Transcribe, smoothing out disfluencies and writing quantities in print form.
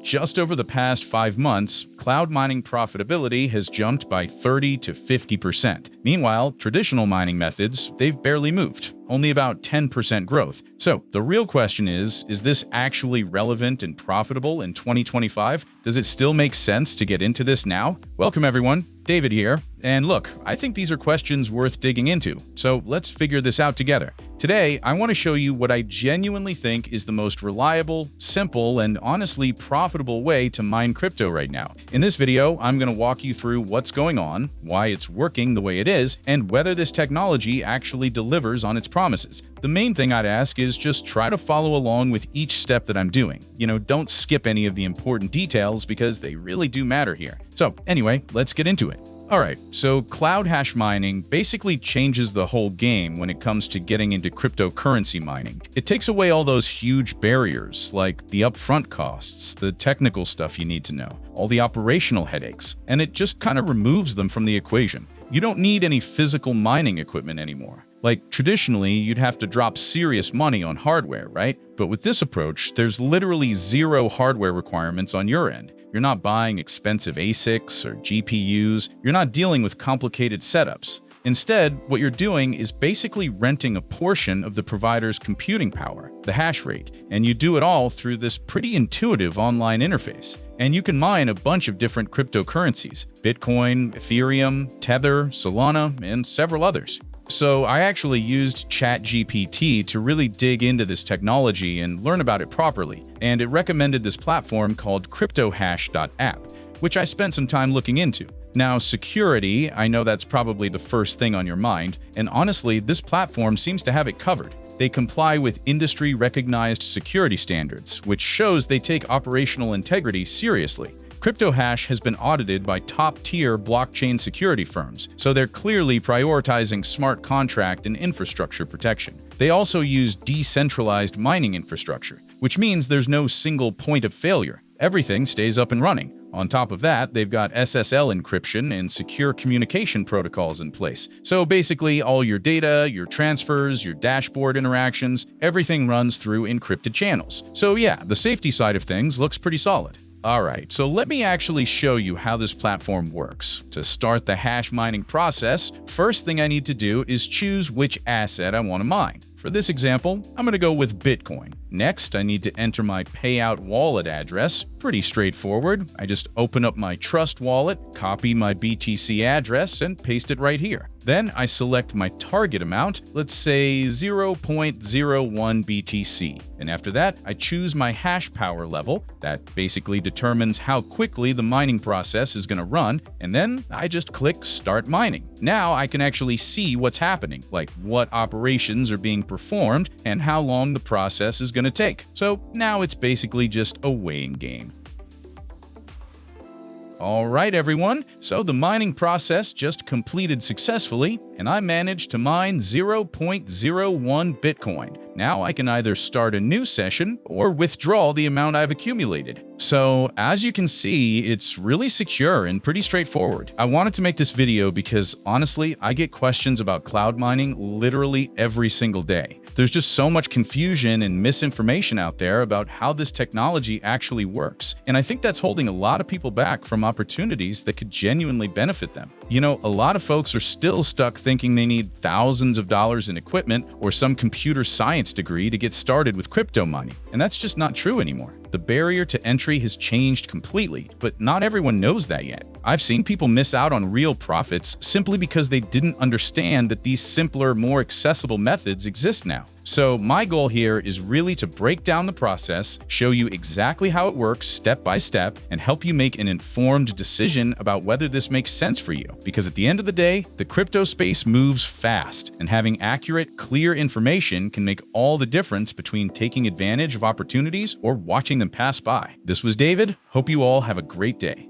just over the past 5 months, cloud mining profitability has jumped by 30 to 50%. Meanwhile, traditional mining methods, they've barely moved, only about 10% growth. So the real question is this actually relevant and profitable in 2025? Does it still make sense to get into this now? Welcome everyone, David here. And look, I think these are questions worth digging into, so let's figure this out together. Today, I want to show you what I genuinely think is the most reliable, simple, and honestly profitable way to mine crypto right now. In this video, I'm going to walk you through what's going on, why it's working the way it is, and whether this technology actually delivers on its promises. The main thing I'd ask is just try to follow along with each step that I'm doing. Don't skip any of the important details because they really do matter here. So anyway, let's get into it. Alright, so cloud hash mining basically changes the whole game when it comes to getting into cryptocurrency mining. It takes away all those huge barriers, like the upfront costs, the technical stuff you need to know, all the operational headaches, and it just kind of removes them from the equation. You don't need any physical mining equipment anymore. Like, traditionally, you'd have to drop serious money on hardware, right? But with this approach, there's literally zero hardware requirements on your end. You're not buying expensive ASICs or GPUs. You're not dealing with complicated setups. Instead, what you're doing is basically renting a portion of the provider's computing power, the hash rate, and you do it all through this pretty intuitive online interface. And you can mine a bunch of different cryptocurrencies: Bitcoin, Ethereum, Tether, Solana, and several others. So I actually used ChatGPT to really dig into this technology and learn about it properly, and it recommended this platform called cryptohash.app, which I spent some time looking into. Now, security, I know that's probably the first thing on your mind, and honestly, this platform seems to have it covered. They comply with industry-recognized security standards, which shows they take operational integrity seriously. CryptoHash has been audited by top-tier blockchain security firms, so they're clearly prioritizing smart contract and infrastructure protection. They also use decentralized mining infrastructure, which means there's no single point of failure. Everything stays up and running. On top of that, they've got SSL encryption and secure communication protocols in place. So basically, all your data, your transfers, your dashboard interactions, everything runs through encrypted channels. So yeah, the safety side of things looks pretty solid. Alright, so let me actually show you how this platform works. To start the hash mining process, first thing I need to do is choose which asset I want to mine. For this example, I'm going to go with Bitcoin. Next, I need to enter my payout wallet address. Pretty straightforward. I just open up my Trust wallet, copy my BTC address, and paste it right here. Then I select my target amount, let's say 0.01 BTC. And after that, I choose my hash power level. That basically determines how quickly the mining process is going to run. And then I just click Start Mining. Now I can actually see what's happening, like what operations are being performed and how long the process is going to take. So now it's basically just a weighing game. Alright everyone, so the mining process just completed successfully, and I managed to mine 0.01 Bitcoin. Now I can either start a new session or withdraw the amount I've accumulated. So as you can see, it's really secure and pretty straightforward. I wanted to make this video because honestly, I get questions about cloud mining literally every single day. There's just so much confusion and misinformation out there about how this technology actually works, and I think that's holding a lot of people back from opportunities that could genuinely benefit them. A lot of folks are still stuck thinking they need thousands of dollars in equipment or some computer science degree to get started with crypto mining, and that's just not true anymore. The barrier to entry has changed completely, but not everyone knows that yet. I've seen people miss out on real profits simply because they didn't understand that these simpler, more accessible methods exist now. So my goal here is really to break down the process, show you exactly how it works step by step, and help you make an informed decision about whether this makes sense for you. Because at the end of the day, the crypto space moves fast, and having accurate, clear information can make all the difference between taking advantage of opportunities or watching them pass by. This was David. Hope you all have a great day.